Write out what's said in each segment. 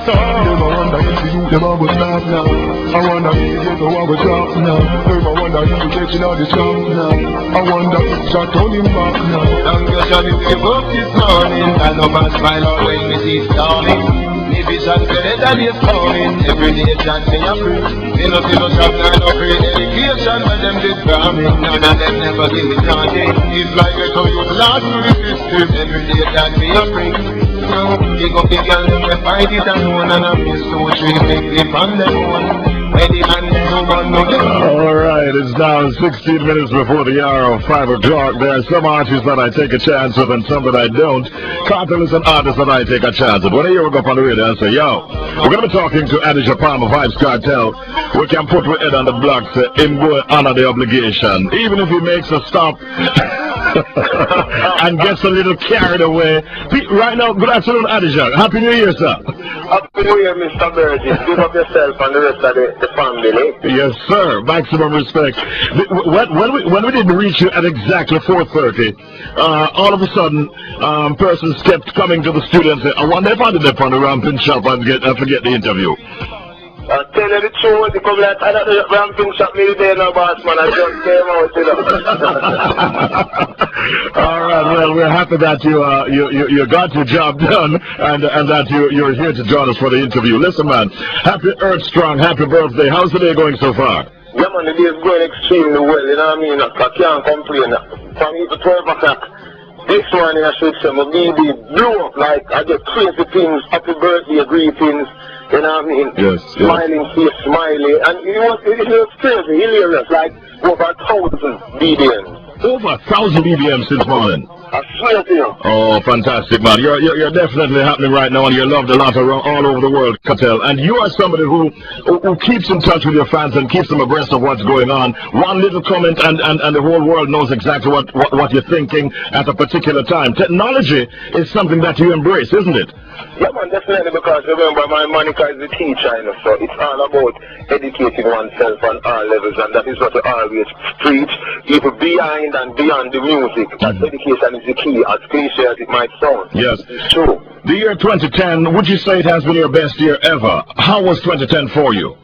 Never wonder if you never would stop now. I wonder if you never would drop now. Never wonder if you taking all the job now. I wonder if you're turning back now. Long you shall be woke this morning, I love and smile all when we see storming. Me vision better than it's coming. Every day chant me a free. Me no see no shop, no free education, but them did farming. None of them never give me nothing. It's like a so you lost to the system. Every day chant me a free. Pick up the girl, they fight it alone, and I'm used to treat big lip on them one. Alright, it's now 16 minutes before the hour of 5 o'clock. There are some artists that I take a chance with and some that I don't. Kartel is an artist that I take a chance with. When I hear him up on the radio and say, yo, we're going to be talking to RICHIE B On Hot, Vybz Kartel. We can put our head on the block, say, him go honor the obligation. Even if he makes a stop and gets a little carried away. Right now, good afternoon, RICHIE. Happy New Year, sir. Happy New Year, Mr. Burgess. Give up yourself and the rest of the family. Yes, sir. Maximum respect. When we didn't reach you at exactly 4:30, all of a sudden, persons kept coming to the studio and saying, I wonder if I did up on the ramping shop and forget the interview. I tell you the truth, they come like, I don't know, ramping shop me today now, boss, man. I just came out to them. All right, well, we're happy that you got your job done and that you're here to join us for the interview. Listen, man, happy Earth Strong, happy birthday. How's the day going so far? Yeah, man, the day is going extremely well, you know what I mean? I can't complain. From 8 to 12 o'clock, this morning I should say, my baby blew up like I get crazy things, happy birthday greetings. You know what I mean? Yes, smiling face, smiley. And it was crazy, hilarious, like over 1,000 BDMs. Over 1,000 BDMs since morning. I swear to you. Oh, fantastic, man. You're definitely happening right now, and you're loved a lot around, all over the world, Kartel. And you are somebody who keeps in touch with your fans and keeps them abreast of what's going on. One little comment, and the whole world knows exactly what you're thinking at a particular time. Technology is something that you embrace, isn't it? Yeah, man, definitely, because remember, my moniker is the teacher, you know, so it's all about educating oneself on all levels, and that is what I always preach, even behind and beyond the music. That education is the key, as cliche as it might sound. Yes. It's true. The year 2010, would you say it has been your best year ever? How was 2010 for you?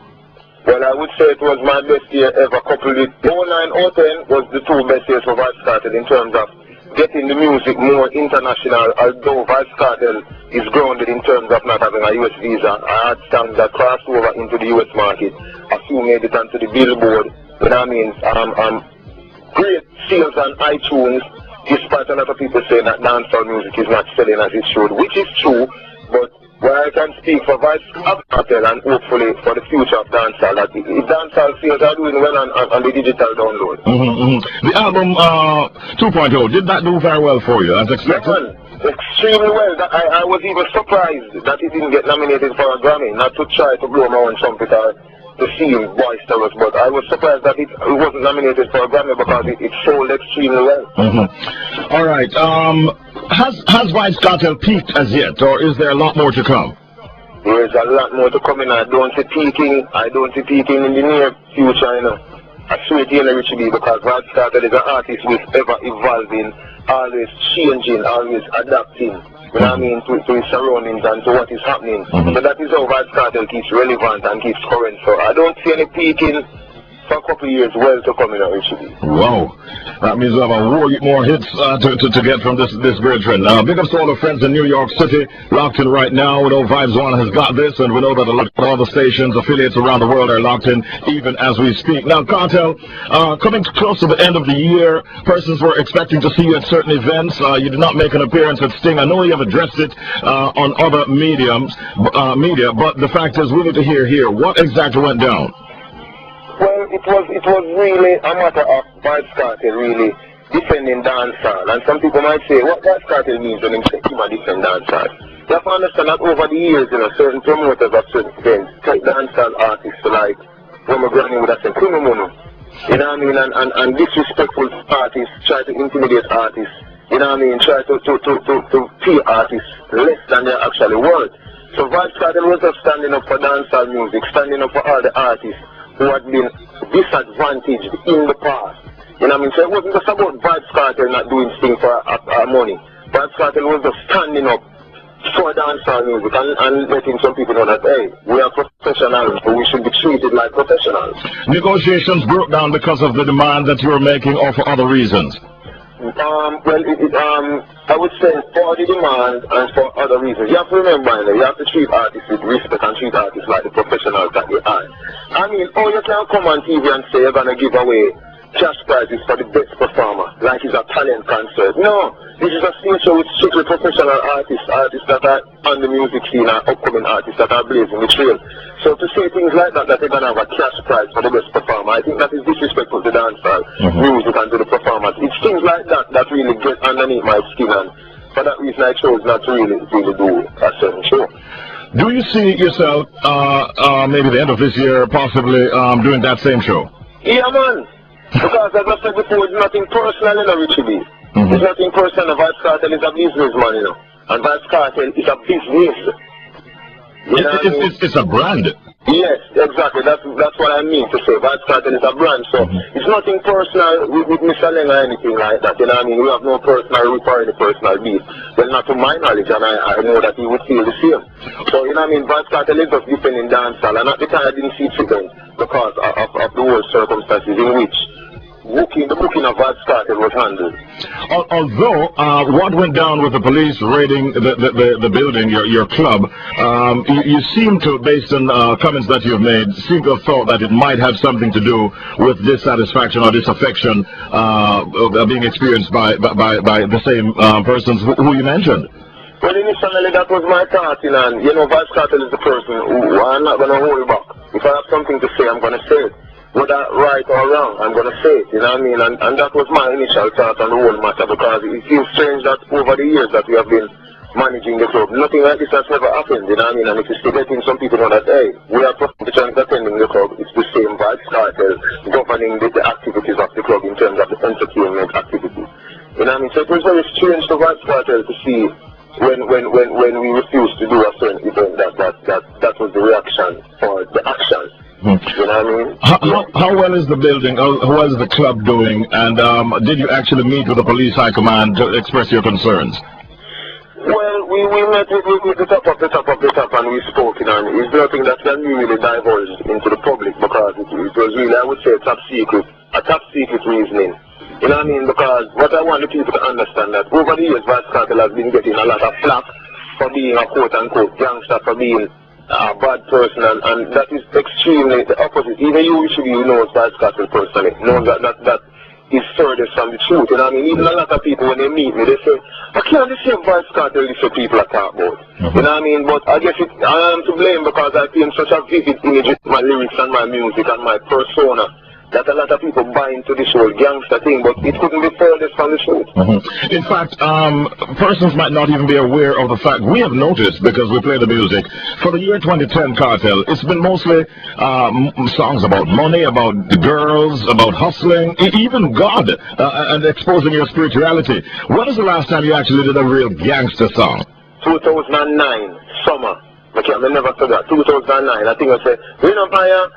Well, I would say it was my best year ever, coupled with 09, 010 was the two best years for Vybz Kartel in terms of getting the music more international, although Vybz Kartel is grounded in terms of not having a US visa. I had songs that crossed over into the US market. A few made it onto the Billboard. You know what I mean? Great sales on iTunes, despite a lot of people saying that dancehall music is not selling as it should, which is true, but where I can speak for Vybz Kartel and hopefully for the future of dancehall, that dancehall sales are doing well on the digital download. The album 2.0, did that do very well for you, as expected? Yeah, extremely well. I was even surprised that it didn't get nominated for a Grammy, not to try to blow my own trumpet or to seem boisterous, but I was surprised that it wasn't nominated for a Grammy because it sold extremely well. All right. Has Vybz Kartel peaked as yet, or is there a lot more to come? There is a lot more to come in. I don't see peaking in the near future, you know. I swear to you, RICHIE B, because Vybz Kartel is an artist who is ever evolving, always changing, always adapting. You know what I mean, to his surroundings and to what is happening. So that is how Vybz Kartel keeps relevant and keeps current. So I don't see any peaking for a couple of years well to come in at RICHIE B. Wow. That means we have more hits to get from this brethren. Big ups to all the friends in New York City, locked in right now. We know Vybz One has got this, and we know that a lot of all the stations, affiliates around the world are locked in, even as we speak. Now, Kartel, coming close to the end of the year, persons were expecting to see you at certain events. You did not make an appearance at Sting. I know you have addressed it on other media, but the fact is, we need to hear here, what exactly went down? Well, it was really a matter of Vybz Kartel really defending dancehall. And some people might say, what Vybz Kartel means when they say him a defend dancehall. You have to understand that over the years, you know, certain promoters of certain events take dancehall artists to like, Roma Granny would have said, Kumamono. You know what I mean? And disrespectful artists try to intimidate artists. You know what I mean? Try to pay artists less than they're actually worth. So Vybz Kartel was just standing up for dancehall music, standing up for all the artists who had been disadvantaged in the past. You know what I mean? So it wasn't just about Vybz Kartel not doing things for money. Vybz Kartel was just standing up for dancehall music and letting some people know that, hey, we are professionals, but we should be treated like professionals. Negotiations broke down because of the demand that you were making or for other reasons? I would say for the demand and for other reasons. You have to remember, you have to treat artists with respect and treat artists like the professionals that they are. I mean, oh, you can't come on TV and say you're going to give away cash prizes for the best performer, like it's a talent concert. No, this is a stage show with strictly professional artists that are on the music scene and upcoming artists that are blazing the trail. So to say things like that they're going to have a cash prize for the best performer, I think that is disrespectful to dancehall music and to the performers. It's things like that that really get underneath my skin, and for that reason I chose not to really do a certain show. Do you see yourself, maybe the end of this year, possibly doing that same show? Yeah, man. Because as I said before, it's nothing personal, you know, Richie B. It's nothing personal. Vybz Kartel is a businessman, you know. And Vybz Kartel is a business. You know it's a brand. Yes, exactly. That's what I mean to say. Vybz Kartel is a brand. So it's nothing personal with Mr. Leng or anything like that. You know what I mean? We have no personal root or any personal beef. Well, not to my knowledge, and I know that he would feel the same. So, you know what I mean? Vybz Kartel is just defending dancehall. And at the time I didn't see it because of the whole circumstances in which the booking of Vybz Kartel was handled. Although what went down with the police raiding the building, your club, you seem to, based on comments that you've made, seem to have thought that it might have something to do with dissatisfaction or disaffection being experienced by the same persons who you mentioned. Well, initially that was my thought, you know, and you know, Vybz Kartel is the person who I'm not going to hold back. If I have something to say, I'm going to say it. Whether right or wrong, I'm going to say it, you know what I mean? And that was my initial thought on the whole matter, because it feels strange that over the years that we have been managing the club, nothing like this has never happened, you know what I mean? And if you're still letting some people know that, hey, we are professionals attending the club, it's the same Vybz Kartel governing the activities of the club in terms of the entertainment activities. You know what I mean? So it was very strange to Vybz Kartel to see when we refused to do a certain event that was the reaction or the action. You know what I mean? How well is the building, how well is the club doing, and did you actually meet with the police high command to express your concerns? Well, we met with the top of the top and we spoke, you know, and it's nothing that can be really divulged into the public because it was really, I would say, a top secret reasoning. You know what I mean? Because what I want the people to understand that over the years, Vybz Kartel has been getting a lot of flack for being a quote-unquote gangster, for being a bad person, and that is extremely the opposite. Even you knows Vybz Kartel personally, knows that is furthest from the truth. You know what I mean? Even a lot of people, when they meet me, they say, I can't the same Vybz Kartel these people are talking about. You know what I mean? But I guess I am to blame because I paint such a vivid image with my lyrics and my music and my persona that a lot of people buy into this whole gangster thing, but it couldn't be furthest from the truth. In fact, persons might not even be aware of the fact we have noticed, because we play the music, for the year 2010 Kartel, it's been mostly songs about money, about the girls, about hustling, even God, and exposing your spirituality. When was the last time you actually did a real gangster song? 2009, summer. Okay, I never forgot. 2009, I think I said, we no fire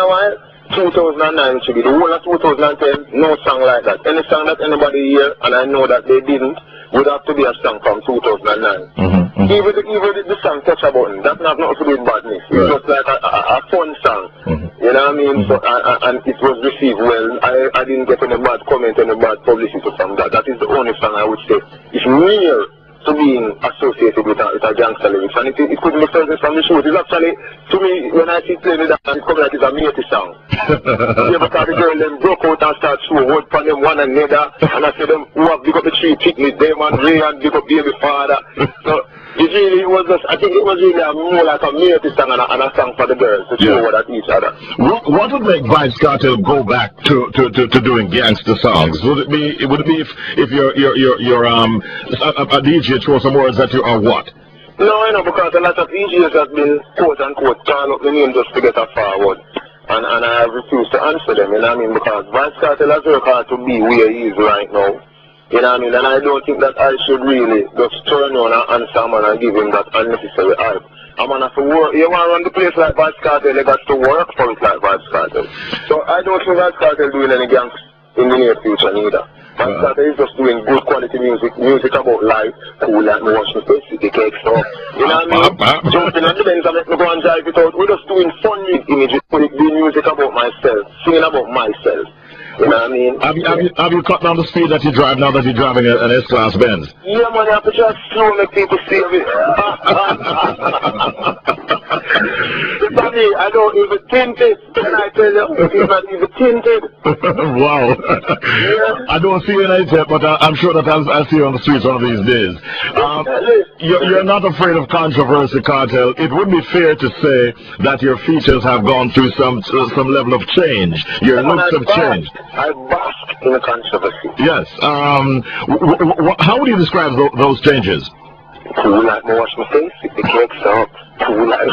while. 2009 should be the whole of 2010, no song like that. Any song that anybody hear, and I know that they didn't, would have to be a song from 2009. Even the song Touch a Button, that have nothing to do with badness. It's just like a fun song. You know what I mean? So, and it was received well. I didn't get any bad comment, any bad publicity from that. That is the only song I would say is real to being associated with a gangster lyrics, and it couldn't be further from the truth. It's actually, to me, when I see playing that, it's coming like it's a matey song. Yeah, because the girl then broke out and started to hold upon them one another, and I said them, who have big up the three picnic, them and Ray and big up baby father. So it really was just, I think it was really more like a matey song and a song for the girls to show what at each other. What would make Vybz Kartel go back to doing gangster songs? Would it be if you're a DJ throw some words at you, or what? No, I know, because a lot of DJs have been quote unquote calling up the name just to get a forward. And I have refused to answer them, you know what I mean? Because Vybz Kartel has worked hard to be where he is right now. You know what I mean? And I don't think that I should really just turn on and answer a man and give him that unnecessary hype. A man has to work. You want to run the place like Vybz Kartel, you got to work for it like Vybz Kartel. So I don't think Vybz Kartel doing any gangs in the near future neither. Vybz Kartel is just doing good quality music about life, cool like me wash my face with the cake stuff. You know what I mean? Jumping on the Benz and make me go and drive it out. We're just doing fun images, doing music about myself, singing about myself. You know what I mean? Have you cut down the speed that you drive now that you're driving an S-Class Benz? Yeah, man, I have to just slow make people see it. I don't even tinted. Can I tell you? It's not even tinted. Wow. Yeah. I don't see you in it yet, but I'm sure that I'll see you on the streets one of these days. You're not afraid of controversy, Kartel. It would be fair to say that your features have gone through some level of change. Your looks have changed. I bask in the controversy. Yes. How would you describe those changes? Cool like me wash my face with the cake up. Cool like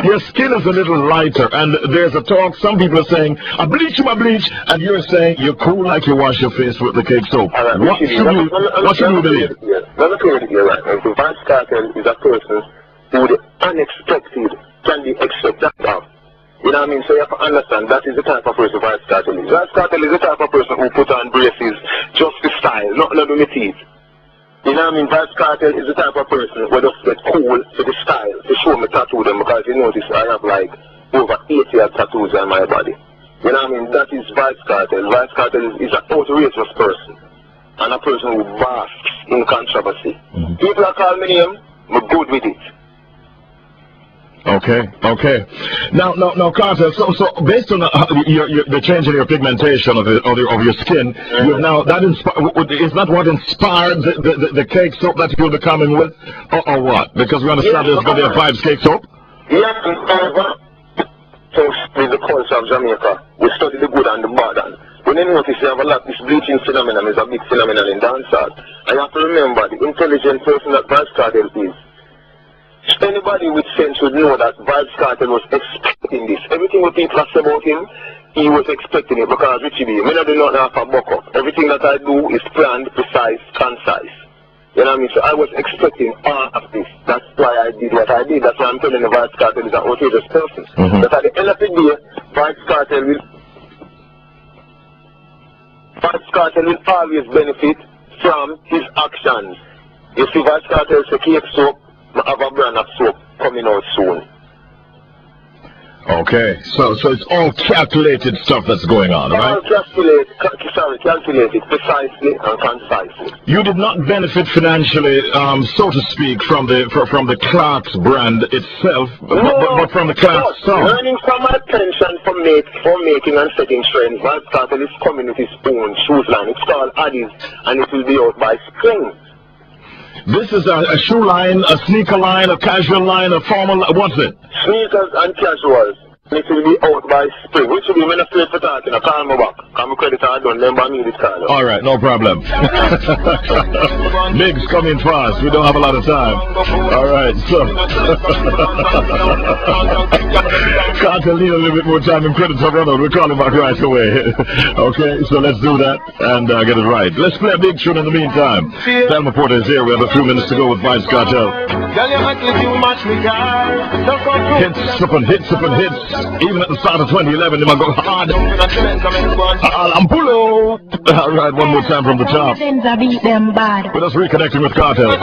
Your skin is a little lighter, and there's a talk. Some people are saying, I bleach my bleach, and you're saying you're cool like you wash your face with the cake soap. Right, what should you believe? Let me clear it here, right? And so Vybz Kartel is a person who the unexpected can be expected of. You know what I mean? So you have to understand that is the type of person Vybz Kartel is. Vybz Kartel is the type of person who put on braces just for style, not to do my teeth. You know what I mean? Vybz Kartel is the type of person who just get cool for the style, to show me tattoo them, because you notice I have like over 80 tattoos on my body. You know what I mean? That is Vybz Kartel. Vybz Kartel is an outrageous person, and a person who basks in controversy. People are calling me name, I'm good with it. Okay. Now, Kartel. So based on the change in your pigmentation of your skin, you've now is that what inspired the cake soap that you'll be coming with, or what? Because we understand there's going to be a Vybz cake soap. Yeah, so with the culture of Jamaica, we study the good and the bad. And when you notice you have a lot, this bleaching phenomenon is a big phenomenon in dancehall. And you have to remember the intelligent person that Vybz Kartel is. Anybody with sense would know that Vybz Kartel was expecting this. Everything what people say about him, he was expecting it, because Richie B, I do not have a buck up. Everything that I do is planned, precise, concise. You know what I mean? So I was expecting all of this. That's why I did what I did. That's why I'm telling you Vybz Kartel is an outrageous person. But at the end of the day, Vybz Kartel will always benefit from his actions. You see, Vybz Kartel say cake soap, I have a brand of soap coming out soon. Okay, so it's all calculated stuff that's going on, right? All calculated precisely and concisely. You did not benefit financially, so to speak, from the Clark's brand itself, but from the Clark's song. Earning from my pension for making and setting trends, Vybz Kartel is coming with his own shoes line. It's called Addies, and it will be out by spring. This is a shoe line, a sneaker line, a casual line, a formal, what's it? Sneakers and casuals. It will be out by spring. Which will be when I play for talking, I call me back. Come credit I don't remember me this kind of. Alright, no problem. Big's coming fast. We don't have a lot of time. Alright, so Kartel need a little bit more time and credits have run out. We'll call him back right away. Okay, so let's do that and get it right. Let's play a big tune in the meantime. Thelma Porter is here. We have a few minutes to go with Vybz Kartel. Hits upon hits upon hits. Even at the start of 2011, they might go hard. Alampulo. All right, one more time from the top. Beat them bad. With us reconnecting with Kartel.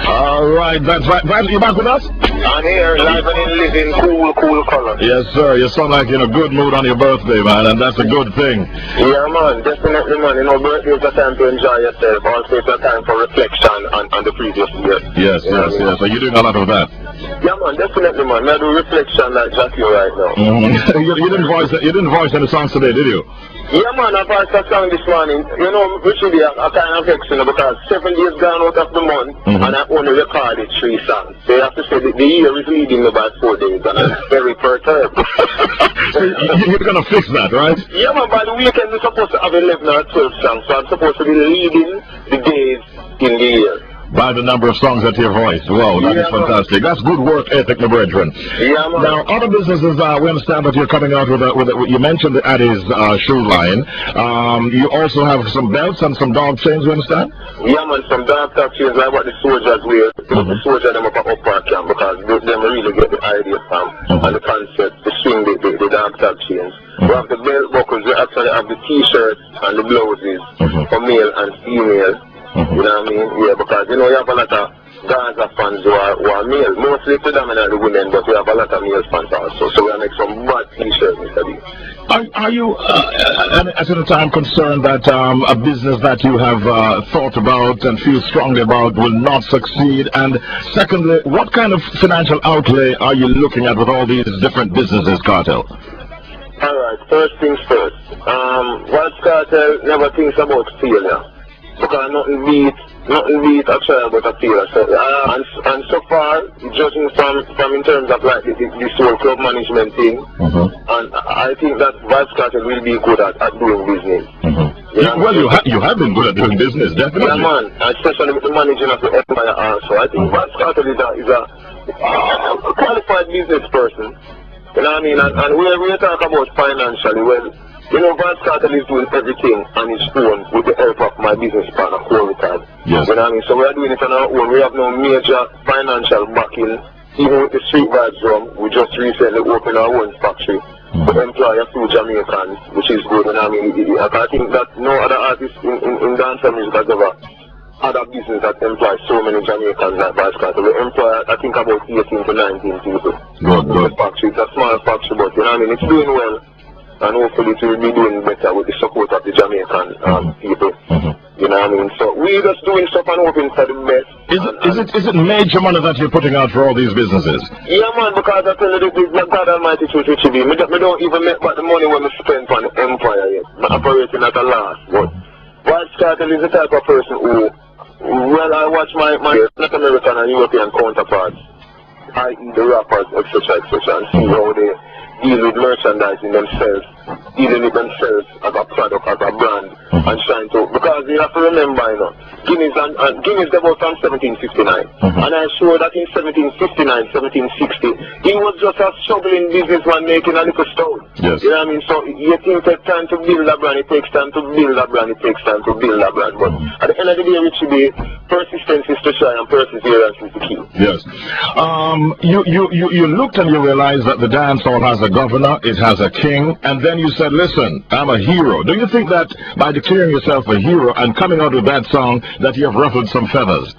All right, that's right. Vybz, you back with us? I'm here, live and in living, cool color. Yes, sir. You sound like you're in a good mood on your birthday, man, and that's a good thing. Yeah, man, definitely, man. You know, birthday is a time to enjoy yourself. Also, it's a time for reflection on the previous year. Yes. So you're doing a lot of that. Yeah, man, definitely, man. I do reflection like Jackie right now. You didn't voice any songs today, did you? Yeah, man, I voiced a song this morning. You know, Richie B, I kind of vexed, because 7 days gone out of the month, and I only recorded 3 songs. So you have to say that the year is leading me by 4 days, and I'm very perturbed. So you're going to fix that, right? Yeah, man, by the weekend we're supposed to have 11 or 12 songs, so I'm supposed to be leading the days in the year. by the number of songs that you've voiced. Wow, that is fantastic. That's good work ethic, my brethren. Yeah, man. Now, other businesses, we understand that you're coming out with you mentioned the Addis shoe line. You also have some belts and some dog chains, we understand? Yeah, man, some dog tag chains like what the soldiers wear. The soldiers them up at upper camp because them really get the idea from and the concept to swing the dog tag chains. We have the belt buckles, we actually have the t-shirts and the blouses for male and female. You know what I mean? Yeah, because you know you have a lot of Gaza fans who are male, mostly predominantly women, but we have a lot of male fans also. So we make some bad t-shirts, Mr. D. Are you at any time concerned that a business that you have thought about and feel strongly about will not succeed? And secondly, what kind of financial outlay are you looking at with all these different businesses, Kartel? Alright, first things first. Vybz Kartel never thinks about failure. Because nothing beat a child but a failure. So, and so far, judging from in terms of like this whole club management thing, and I think that Vybz Kartel will be good at doing business. Well, you have been good at doing business, definitely. Yeah, man, especially with the managing of the empire also. I think Vybz Kartel is a qualified business person. You know what I mean? And we talk about financially, well, you know, Vybz Kartel is doing everything on his own with the help of my business partner, Corey. Yes. You know what I mean? So we are doing it on our own. We have no major financial backing. Even with the street vibes drum, we just recently opened our own factory to employ a few Jamaicans, which is good. You know what I mean? I think that no other artist in dancehall music has ever had a business that employs so many Jamaicans like Vybz Kartel. We employ, I think, about 18 to 19 people. Good. The factory. It's a small factory, but you know what I mean? It's doing well. And hopefully it will be doing better with the support of the Jamaican people. You know what I mean? So we're just doing stuff and hoping for the best. Is it major money that you're putting out for all these businesses? Yeah, man, because I tell you this, God Almighty truth, Richie B. Me don't even make back the money when we spend on the empire yet. I'm operating at a loss. But Vybz Kartel is the type of person who, well, I watch my North American and European counterparts, i.e. the rappers, etc., and see how they deal with merchandising themselves, dealing with themselves as a product, as a brand, and trying to, because you have to remember, you know, Guinness developed from 1759, and I'm sure that in 1759, 1760, he was just a struggling businessman making a little stone. Yes. You know what I mean? So you think it takes time to build a brand, it takes time to build a brand, it takes time to build a brand, but at the end of the day, Richie B, persistence is to try and perseverance is the key. Yes. You looked and you realized that the dancehall has a governor, it has a king, and then you said, listen, I'm a hero. Do you think that by declaring yourself a hero and coming out with that song that you have ruffled some feathers?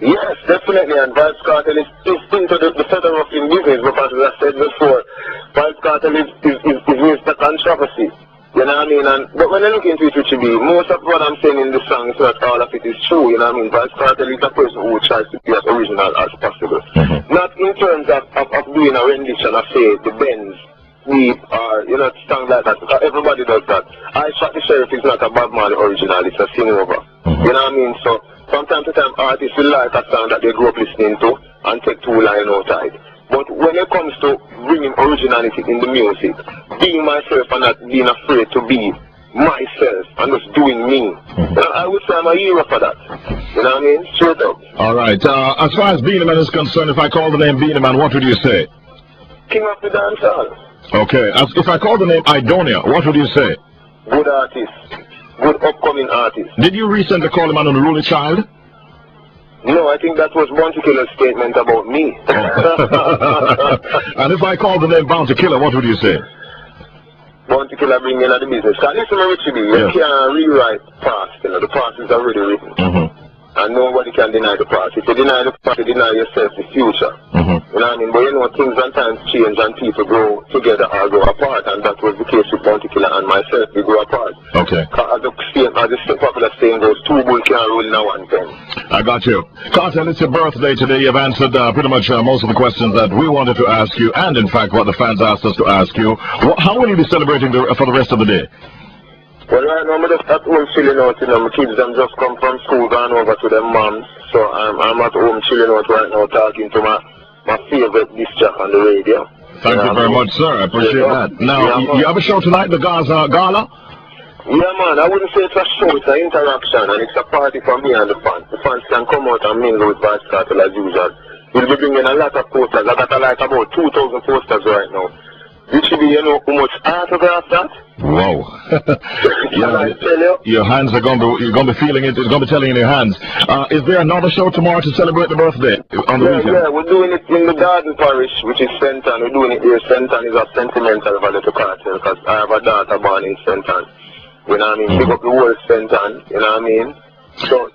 Yes, definitely, and Vybz Kartel is into the feather ruffling business because, as I said before, Vybz Kartel is Mr. Controversy. You know what I mean? But when I look into it, Richie B, most of what I'm saying in the song is not all of it is true. You know what I mean? Vybz Kartel is a person who tries to be as original as possible. Not in terms of doing a rendition of, say, the Benz, Weep, or, you know, songs like that. Everybody does that. I Shot the Sheriff is not a Bob Marley original, it's a sing-over. You know what I mean? So, from time to time, artists will like a song that they grew up listening to and take two lines outside. But when it comes to bringing originality in the music, being myself and not being afraid to be myself and just doing me, I would say I'm a hero for that. You know what I mean? Straight up. All right. As far as Beenie Man is concerned, if I call the name Beenie Man, what would you say? King of the dancehall. Okay. If I call the name Idonia, what would you say? Good artist. Good upcoming artist. Did you recently call him an unruly child? No, I think that was Bounty Killer's statement about me. And if I call the name Bounty Killer, what would you say? Bounty Killer bring me into the business. Because listen, Richie B, you can't rewrite past. You know, the past is already written. And nobody can deny the past. If you deny the past, you deny yourself the future. You know what I mean? But you know, things sometimes change and people grow together or grow apart. And that was the case with Bounty Killer and myself. We grew apart. Okay. As the popular saying goes, two bulls can't roll in one pen. I got you. Kartel, it's your birthday today. You've answered pretty much most of the questions that we wanted to ask you. And in fact, what the fans asked us to ask you. How will you be celebrating for the rest of the day? Well, right now, I'm just at home chilling out, you know, my kids them just come from school, gone over to their moms. So I'm at home chilling out right now, talking to my favorite disc jock on the radio. Thank you very much, sir. I appreciate that. Now, you have a show tonight, the Gaza Gala? Yeah, man, I wouldn't say it's a show, it's an interaction, and it's a party for me and the fans. The fans can come out and mingle with Vybz Kartel as usual. We'll be bringing a lot of posters. I got like about 2,000 posters right now. Richie B, you know how much autograph that? Whoa. I tell you. Your hands are you're gonna be feeling it, it's gonna be telling in your hands. Is there another show tomorrow to celebrate the birthday on the weekend? Yeah, we're doing it in the Garden Parish, which is Senton. We're doing it here. Senton is a sentimental value to Kartel, because I have a daughter born in Senton. You know what I mean? Pick up the whole Senton, you know what I mean? So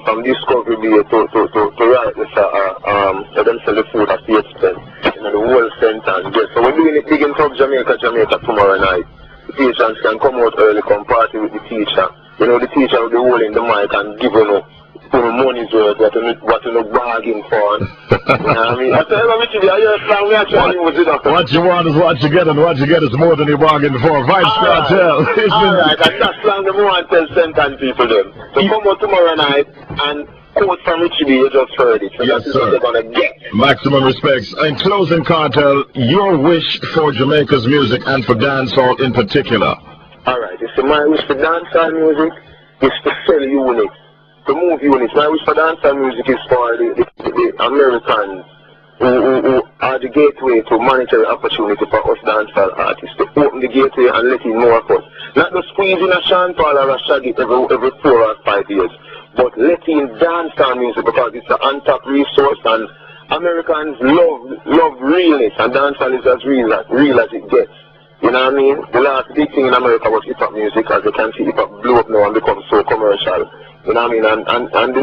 from Discovery Bay to right this let them sell the food at the expense. You know, the whole Senton. Yeah. So we're doing it big in South Jamaica tomorrow night. The patients can come out early, come party with the teacher. You know, the teacher will be holding the mic and giving up money's worth, what you know bargain for. You know what I mean? I tell you, Richie B, I hear a song we actually use it up. What you want is what you get, and what you get is more than you bargained for. Vybz Kartel. Alright, and that's song the more and tell Senton people them. So come out tomorrow night and quote from Richie B, you just heard it. So yes, that's sir. what they're gonna get. Maximum respects. In closing, Kartel, your wish for Jamaica's music and for dancehall in particular. Alright, you see, my wish for dancehall music is to sell units. To move units. My wish for dancehall music is for the Americans who are the gateway to monetary opportunity for us dancehall artists, to open the gateway and let in more of us. Not to squeeze in a Sean Paul or a Shaggy every 4 or 5 years, but let in dancehall music because it's an untapped resource, and Americans love realness, and dancehall is as real as it gets. You know what I mean? The last big thing in America was hip-hop music, as you can see hip-hop blew up now and become so commercial. You know what I mean? And the